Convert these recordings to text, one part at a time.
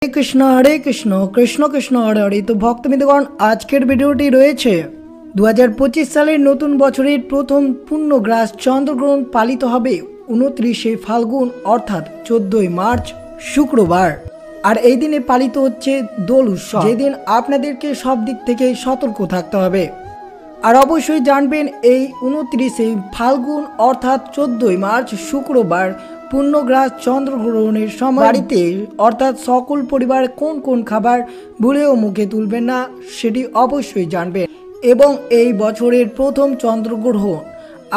হরে কৃষ্ণ কৃষ্ণ কৃষ্ণ হরে হরে। তো ভক্তবৃন্দগণ, আজকের ভিডিওটি রয়েছে 2025 সালের নতুন বছরের প্রথম পূর্ণগ্রাস চন্দ্রগ্রহণ পালিত হবে 29শে ফাল্গুন অর্থাৎ 14ই মার্চ শুক্রবার। আর এই দিনে পালিত হচ্ছে দোল উৎসব, যেদিন আপনাদেরকে সব দিক থেকে সতর্ক থাকতে হবে। আর অবশ্যই জানবেন এই 29শে ফাল্গুন অর্থাৎ 14ই মার্চ শুক্রবার পূর্ণগ্রাস চন্দ্রগ্রহণের সময় বাড়িতে অর্থাৎ সকল পরিবার কোন কোন খাবার ভুলেও মুখে তুলবেন না সেটি অবশ্যই জানবেন। এবং এই বছরের প্রথম চন্দ্রগ্রহণ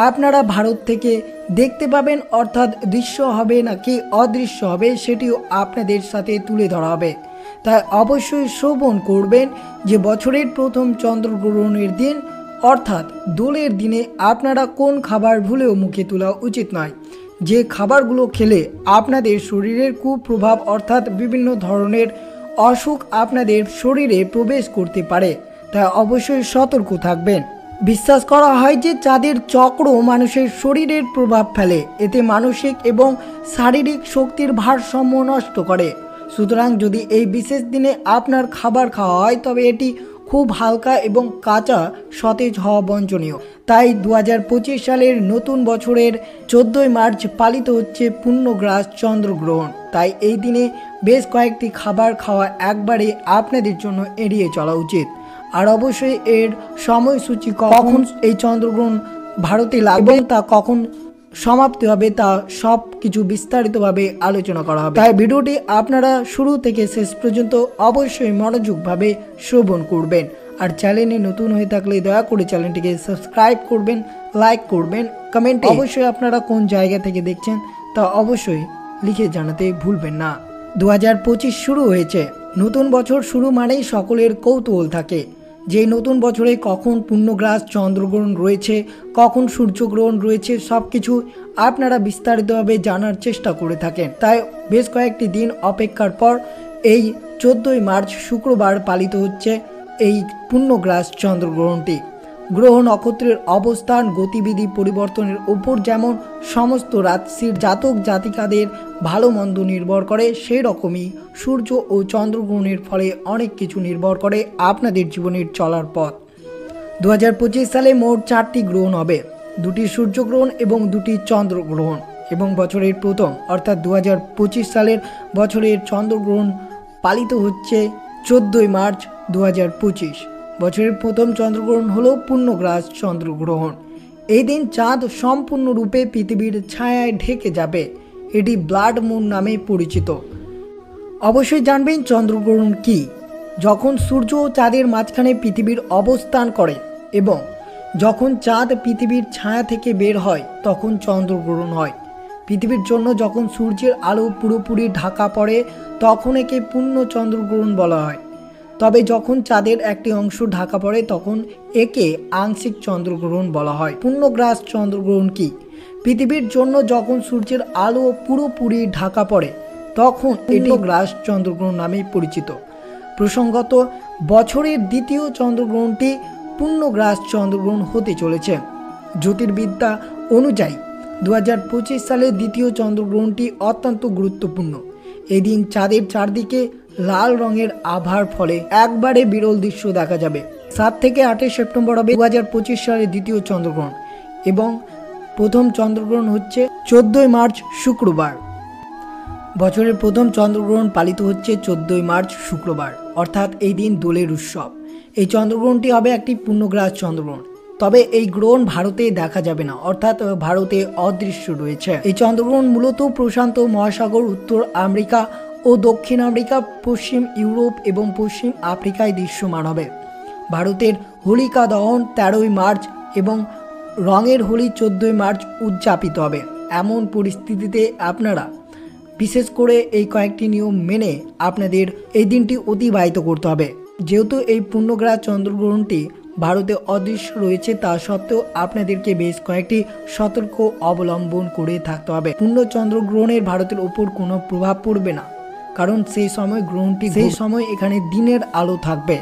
আপনারা ভারত থেকে দেখতে পাবেন, অর্থাৎ দৃশ্য হবে নাকি অদৃশ্য হবে সেটিও আপনাদের সাথে তুলে ধরা হবে। তাই অবশ্যই শ্রবণ করবেন যে বছরের প্রথম চন্দ্রগ্রহণের দিন অর্থাৎ দোলের দিনে আপনারা কোন খাবার ভুলেও মুখে তোলা উচিত নয়, যে খাবারগুলো খেলে আপনাদের শরীরের কুপ্রভাব অর্থাৎ বিভিন্ন ধরনের অসুখ আপনাদের শরীরে প্রবেশ করতে পারে। তাই অবশ্যই সতর্ক থাকবেন। বিশ্বাস করা হয় যে চাঁদের চক্র মানুষের শরীরের প্রভাব ফেলে, এতে মানসিক এবং শারীরিক শক্তির ভারসাম্য নষ্ট করে। সুতরাং যদি এই বিশেষ দিনে আপনার খাবার খাওয়া হয় তবে এটি খুব হালকা এবং কাঁচা সতেজ হওয়া বাঞ্ছনীয়। তাই 2025 সালের নতুন বছরের 14ই মার্চ পালিত হচ্ছে পূর্ণগ্রাস চন্দ্রগ্রহণ। তাই এই দিনে বেশ কয়েকটি খাবার খাওয়া একবারে আপনাদের জন্য এড়িয়ে চলা উচিত। আর অবশ্যই এর সময়সূচি কখন এই চন্দ্রগ্রহণ ভারতে লাগবে তা কখন সমাপ্তি হবে তা সব কিছু বিস্তারিতভাবে আলোচনা করা হবে। তাই ভিডিওটি আপনারা শুরু থেকে শেষ পর্যন্ত অবশ্যই মনোযোগভাবে শ্রবণ করবেন। আর চ্যানেলে নতুন হয়ে থাকলে দয়া করে চ্যানেলটিকে সাবস্ক্রাইব করবেন, লাইক করবেন, কমেন্টে অবশ্যই আপনারা কোন জায়গা থেকে দেখছেন তা অবশ্যই লিখে জানাতে ভুলবেন না। 2025 শুরু হয়েছে, নতুন বছর শুরু মানেই সকলের কৌতূহল থাকে যে নতুন বছরে কখন পূর্ণগ্রাস চন্দ্রগ্রহণ রয়েছে, কখন সূর্যগ্রহণ রয়েছে, সব কিছু আপনারা বিস্তারিতভাবে জানার চেষ্টা করে থাকেন। তাই বেশ কয়েকটি দিন অপেক্ষার পর এই 14ই মার্চ শুক্রবার পালিত হচ্ছে এই পূর্ণগ্রাস চন্দ্রগ্রহণটি। গ্রহ নক্ষত্রের অবস্থান গতিবিধি পরিবর্তনের উপর যেমন সমস্ত রাশির জাতক জাতিকাদের ভালো মন্দ নির্ভর করে, সেই রকমই সূর্য ও চন্দ্রগ্রহণের ফলে অনেক কিছু নির্ভর করে আপনাদের জীবনের চলার পথ। 2025 সালে মোট 4টি গ্রহণ হবে, 2টি সূর্যগ্রহণ এবং 2টি চন্দ্রগ্রহণ। এবং বছরের প্রথম অর্থাৎ 2025 সালের বছরের চন্দ্রগ্রহণ পালিত হচ্ছে 14ই মার্চ 2025। বছরের প্রথম চন্দ্রগ্রহণ হলো পূর্ণগ্রাস চন্দ্রগ্রহণ। এই দিন চাঁদ সম্পূর্ণরূপে পৃথিবীর ছায়ায় ঢেকে যাবে, এটি ব্লাড মুন নামে পরিচিত। অবশ্যই জানবেন চন্দ্রগ্রহণ কি। যখন সূর্য ও চাঁদের মাঝখানে পৃথিবীর অবস্থান করে এবং যখন চাঁদ পৃথিবীর ছায়া থেকে বের হয় তখন চন্দ্রগ্রহণ হয়। পৃথিবীর জন্য যখন সূর্যের আলো পুরোপুরি ঢাকা পড়ে তখন একে পূর্ণ চন্দ্রগ্রহণ বলা হয়। তবে যখন চাঁদের একটি অংশ ঢাকা পড়ে তখন একে আংশিক চন্দ্রগ্রহণ বলা হয়। পূর্ণগ্রাস চন্দ্রগ্রহণ কি। পৃথিবীর জন্য যখন সূর্যের আলো পুরোপুরি ঢাকা পড়ে তখন এটি গ্রাস চন্দ্রগ্রহণ নামে পরিচিত। প্রসঙ্গত বছরের দ্বিতীয় চন্দ্রগ্রহণটি পূর্ণগ্রাস চন্দ্রগ্রহণ হতে চলেছে। জ্যোতির্বিদ্যা অনুযায়ী 2025 সালের দ্বিতীয় চন্দ্রগ্রহণটি অত্যন্ত গুরুত্বপূর্ণ। এই দিন চাঁদের চারদিকে লাল রঙের আভার ফলে একবারে বিরল দৃশ্য দেখা যাবে। 7 থেকে 8 সেপ্টেম্বর হবে 2025 সালের দ্বিতীয় চন্দ্রগ্রহণ এবং প্রথম চন্দ্রগ্রহণ হচ্ছে 14ই মার্চ শুক্রবার। বছরের প্রথম চন্দ্রগ্রহণ পালিত হচ্ছে 14ই মার্চ শুক্রবার, অর্থাৎ এই দিন দোলের উৎসব। এই চন্দ্রগ্রহণটি হবে একটি পূর্ণগ্রাস চন্দ্রগ্রহণ। তবে এই গ্রহণ ভারতে দেখা যাবে না, অর্থাৎ ভারতে অদৃশ্য রয়েছে। এই চন্দ্রগ্রহণ মূলত প্রশান্ত মহাসাগর, উত্তর আমেরিকা ও দক্ষিণ আমেরিকা, পশ্চিম ইউরোপ এবং পশ্চিম আফ্রিকায় দৃশ্যমান হবে। ভারতের হোলিকা দহন 13ই মার্চ এবং রঙের হোলি 14ই মার্চ উদযাপিত হবে। এমন পরিস্থিতিতে আপনারা বিশেষ করে এই কয়েকটি নিয়ম মেনে আপনাদের এই দিনটি অতিবাহিত করতে হবে। যেহেতু এই পূর্ণগ্রাস চন্দ্রগ্রহণটি ভারতে অদৃশ্য রয়েছে তা সত্ত্বেও আপনাদেরকে বেশ কয়েকটি সতর্ক অবলম্বন করে থাকতে হবে। পূর্ণ চন্দ্রগ্রহণের ভারতের উপর কোনো প্রভাব পড়বে না, কারণ সেই সময় এখানে দিনের আলো থাকবে।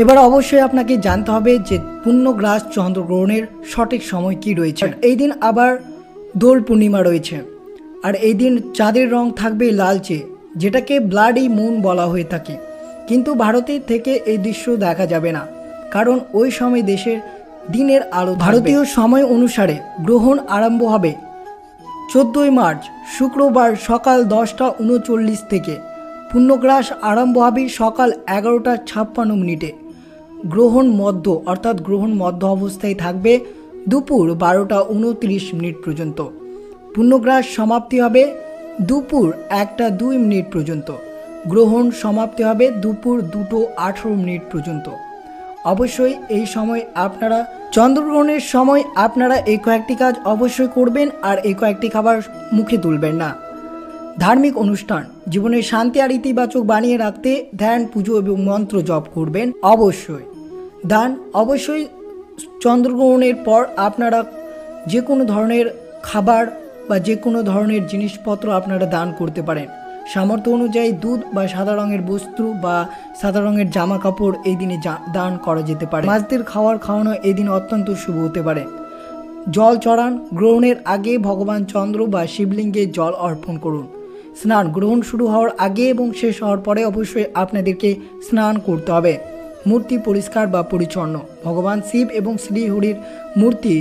এবার অবশ্যই আপনাকে জানতে হবে যে পূর্ণগ্রাস চন্দ্রগ্রহণের সঠিক সময় কি রয়েছে। এই দিন আবার দোল পূর্ণিমা রয়েছে। আর এই দিন চাঁদের রং থাকবে লালচে, যেটাকে ব্লাডি মুন বলা হয়ে থাকে। কিন্তু ভারতের থেকে এই দৃশ্য দেখা যাবে না, কারণ ওই সময় দেশের দিনের আলো ভারতীয় সময় অনুসারে গ্রহণ আরম্ভ হবে 14ই মার্চ শুক্রবার সকাল 10:39 থেকে। পূর্ণগ্রাস আরম্ভ হবে সকাল 11:56 গ্রহণ মধ্য অর্থাৎ গ্রহণ মধ্য অবস্থায় থাকবে দুপুর 12:29 পর্যন্ত। পূর্ণগ্রাস সমাপ্তি হবে দুপুর 1:02 পর্যন্ত। গ্রহণ সমাপ্তি হবে দুপুর 2:18 পর্যন্ত। অবশ্যই এই সময় আপনারা চন্দ্রগ্রহণের সময় আপনারা এই কয়েকটি কাজ অবশ্যই করবেন, আর এই কয়েকটি খাবার মুখে তুলবেন না। ধার্মিক অনুষ্ঠান, জীবনের শান্তি আর ইতিবাচক বানিয়ে রাখতে ধ্যান, পুজো এবং মন্ত্র জপ করবেন অবশ্যই। দান, অবশ্যই চন্দ্রগ্রহণের পর আপনারা যে কোনো ধরনের খাবার বা যে কোনো ধরনের জিনিসপত্র আপনারা দান করতে পারেন। সামর্থ্য অনুযায়ী দুধ বা সাদা রঙের বস্ত্র বা সাদা রঙের জামা কাপড় এই দিনে দান করা যেতে পারে। মাছদের খাওয়ানো এই দিন অত্যন্ত শুভ হতে পারে। জল চড়ান, গ্রহণের আগে ভগবান চন্দ্র বা শিবলিঙ্গে জল অর্পণ করুন। স্নান, গ্রহণ শুরু হওয়ার আগে এবং শেষ হওয়ার পরে অবশ্যই আপনাদেরকে স্নান করতে হবে। মূর্তি পরিষ্কার বা পরিচ্ছন্ন, ভগবান শিব এবং শ্রীহরির মূর্তি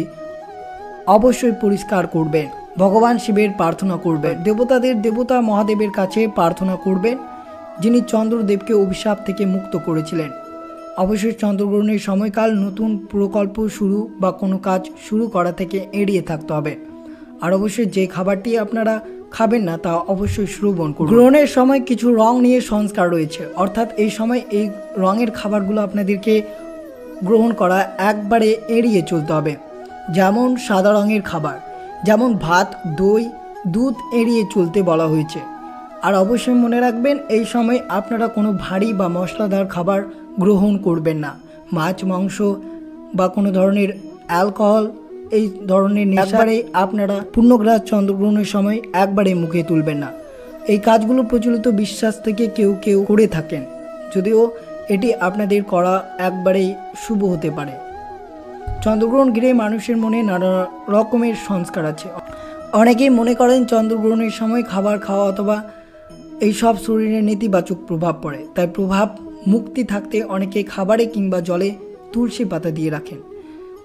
অবশ্যই পরিষ্কার করবেন। ভগবান শিবের প্রার্থনা করবেন। দেবতাদের দেবতা মহাদেবের কাছে প্রার্থনা করবেন, যিনি চন্দ্রদেবকে অভিশাপ থেকে মুক্ত করেছিলেন। অবশ্যই চন্দ্রগ্রহণের সময়কাল নতুন প্রকল্প শুরু বা কোনো কাজ শুরু করা থেকে এড়িয়ে থাকতে হবে। আর অবশ্যই যে খাবারটি আপনারা খাবেন না তা অবশ্যই শ্রবণ করুন। গ্রহণের সময় কিছু রং নিয়ে সংস্কার রয়েছে, অর্থাৎ এই সময় এই রঙের খাবারগুলো আপনাদেরকে গ্রহণ করা একবারে এড়িয়ে চলতে হবে। যেমন সাদা রঙের খাবার, যেমন ভাত, দই, দুধ এড়িয়ে চলতে বলা হয়েছে। আর অবশ্যই মনে রাখবেন এই সময় আপনারা কোনো ভারী বা মশলাদার খাবার গ্রহণ করবেন না। মাছ, মাংস বা কোনো ধরনের অ্যালকোহল এই ধরনের নেশারে আপনারা পূর্ণগ্রাস চন্দ্রগ্রহণের সময় একবারে মুখে তুলবেন না। এই কাজগুলো প্রচলিত বিশ্বাস থেকে কেউ কেউ করে থাকেন, যদিও এটি আপনাদের করা একবারেই শুভ হতে পারে। চন্দ্রগ্রহণ ঘিরে মানুষের মনে নানা রকমের সংস্কার আছে। অনেকেই মনে করেন চন্দ্রগ্রহণের সময় খাবার খাওয়া অথবা এইসব শরীরে নেতিবাচক প্রভাব পড়ে, তাই প্রভাব মুক্তি থাকতে অনেকে খাবারে কিংবা জলে তুলসী পাতা দিয়ে রাখেন।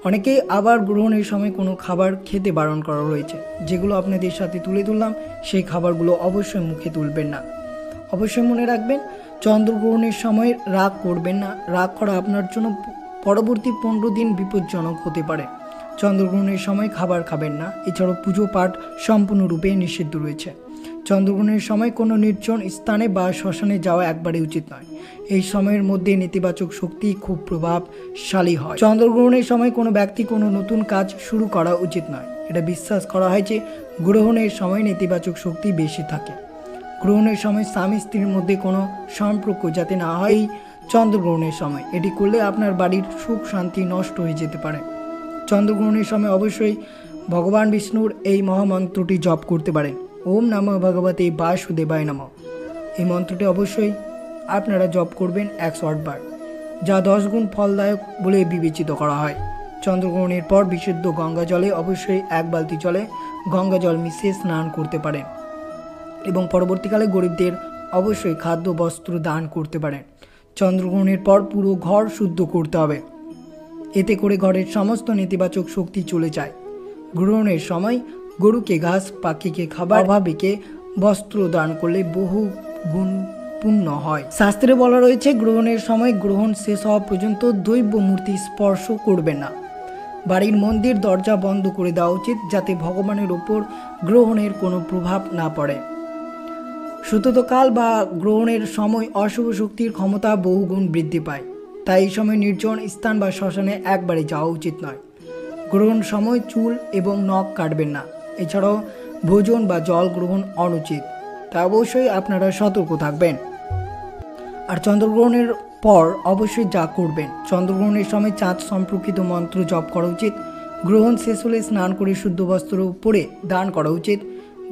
অনেকেই আবার গ্রহণের সময় কোনো খাবার খেতে বারণ করা রয়েছে, যেগুলো আপনাদের সাথে তুলে ধরলাম। সেই খাবারগুলো অবশ্যই মুখে তুলবেন না। অবশ্যই মনে রাখবেন চন্দ্রগ্রহণের সময় রাগ করবেন না। রাগ করা আপনার জন্য পরবর্তী 15 দিন বিপজ্জনক হতে পারে। চন্দ্রগ্রহণের সময় খাবার খাবেন না। এছাড়াও পুজো পাঠ সম্পূর্ণরূপে নিষিদ্ধ রয়েছে। চন্দ্রগ্রহণের সময় কোনো নির্জন স্থানে বা শ্মশানে যাওয়া একবারে উচিত নয়। এই সময়ের মধ্যে নেতিবাচক শক্তি খুব প্রভাবশালী হয়। চন্দ্রগ্রহণের সময় কোনো ব্যক্তি কোনো নতুন কাজ শুরু করা উচিত নয়। এটা বিশ্বাস করা হয় যে গ্রহণের সময় নেতিবাচক শক্তি বেশি থাকে। গ্রহণের সময় স্বামী স্ত্রীর মধ্যে কোনো সম্পর্ক যাতে না হয় এই চন্দ্রগ্রহণের সময়, এটি করলে আপনার বাড়ির সুখ শান্তি নষ্ট হয়ে যেতে পারে। চন্দ্রগ্রহণের সময় অবশ্যই ভগবান বিষ্ণুর এই মহামন্ত্রটি জপ করতে পারেন। ওম নমঃ ভগবতে বাসুদেবায় নমঃ। এই মন্ত্রটি অবশ্যই আপনারা জপ করবেন 108 বার, যা 10 গুণ ফলদায়ক বলে বিবেচিত করা হয়। চন্দ্রগ্রহণের পর বিশুদ্ধ গঙ্গা জলে অবশ্যই 1 বালতি জলে গঙ্গা জল মিশিয়ে স্নান করতে পারেন এবং পরবর্তীকালে গরিবদের অবশ্যই খাদ্য বস্ত্র দান করতে পারেন। চন্দ্রগ্রহণের পর পুরো ঘর শুদ্ধ করতে হবে, এতে করে ঘরের সমস্ত নেতিবাচক শক্তি চলে যায়। গ্রহণের সময় গরুকে ঘাস, পাখিকে খাবার, অভাবীকে বস্ত্র দান করলে বহু গুণ পুণ্য হয়। শাস্ত্রে বলা রয়েছে গ্রহণের সময় গ্রহণ শেষ হওয়া পর্যন্ত দৈব মূর্তি স্পর্শ করবে না। বাড়ির মন্দির দরজা বন্ধ করে দেওয়া উচিত, যাতে ভগবানের ওপর গ্রহণের কোনো প্রভাব না পড়ে। সূতকাল বা গ্রহণের সময় অশুভ শক্তির ক্ষমতা বহুগুণ বৃদ্ধি পায়, তাই এই সময় নির্জন স্থান বা শ্মশানে একবারে যাওয়া উচিত নয়। গ্রহণ সময় চুল এবং নখ কাটবেন না। এছাড়াও ভোজন বা জল গ্রহণ অনুচিত, তা অবশ্যই আপনারা সতর্ক থাকবেন। আর চন্দ্রগ্রহণের পর অবশ্যই যা করবেন, চন্দ্রগ্রহণের সময় চাঁদ সম্পর্কিত মন্ত্র জপ করা উচিত। গ্রহণ শেষ হলে স্নান করে শুদ্ধ বস্ত্র পরে দান করা উচিত।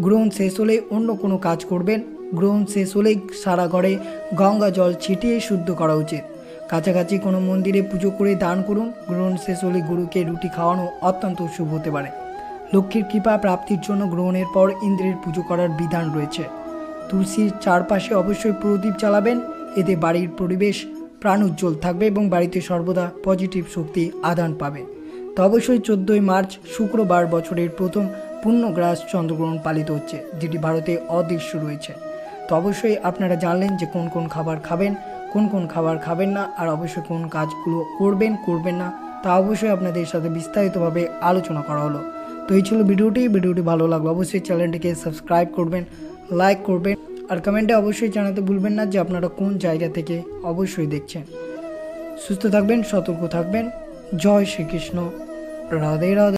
গ্রহণ শেষ হলে অন্য কোনো কাজ করবেন। গ্রহণ শেষ হলে সারা ঘরে গঙ্গা জল ছিটিয়ে শুদ্ধ করা উচিত। কাছাকাছি কোনো মন্দিরে পুজো করে দান করুন। গ্রহণ শেষ হলে গরুকে রুটি খাওয়ানো অত্যন্ত শুভ হতে পারে। লক্ষ্মীর কৃপা প্রাপ্তির জন্য গ্রহণের পর ইন্দ্রের পুজো করার বিধান রয়েছে। তুলসীর চারপাশে অবশ্যই প্রদীপ জ্বালাবেন। এতে বাড়ির পরিবেশ প্রাণোজ্জ্বল থাকবে এবং বাড়িতে সর্বদা পজিটিভ শক্তি আদান পাবে। তো অবশ্যই 14ই মার্চ শুক্রবার বছরের প্রথম পূর্ণগ্রাস চন্দ্রগ্রহণ পালিত হচ্ছে, যেটি ভারতে অদৃশ্য রয়েছে। তো অবশ্যই আপনারা জানলেন যে কোন কোন খাবার খাবেন, কোন কোন খাবার খাবেন না, আর অবশ্যই কোন কাজগুলো করবেন না, তা অবশ্যই আপনাদের সাথে বিস্তারিতভাবে আলোচনা করা হলো। তো এই ছিল ভিডিওটি ভালো লাগলো অবশ্যই চ্যানেলটিকে সাবস্ক্রাইব করবেন, লাইক করবেন, আর কমেন্টে অবশ্যই জানাতে ভুলবেন না যে আপনারা কোন জায়গা থেকে অবশ্যই দেখছেন। সুস্থ থাকবেন, সতর্ক থাকবেন। জয় শ্রীকৃষ্ণ। রাধে রাধে।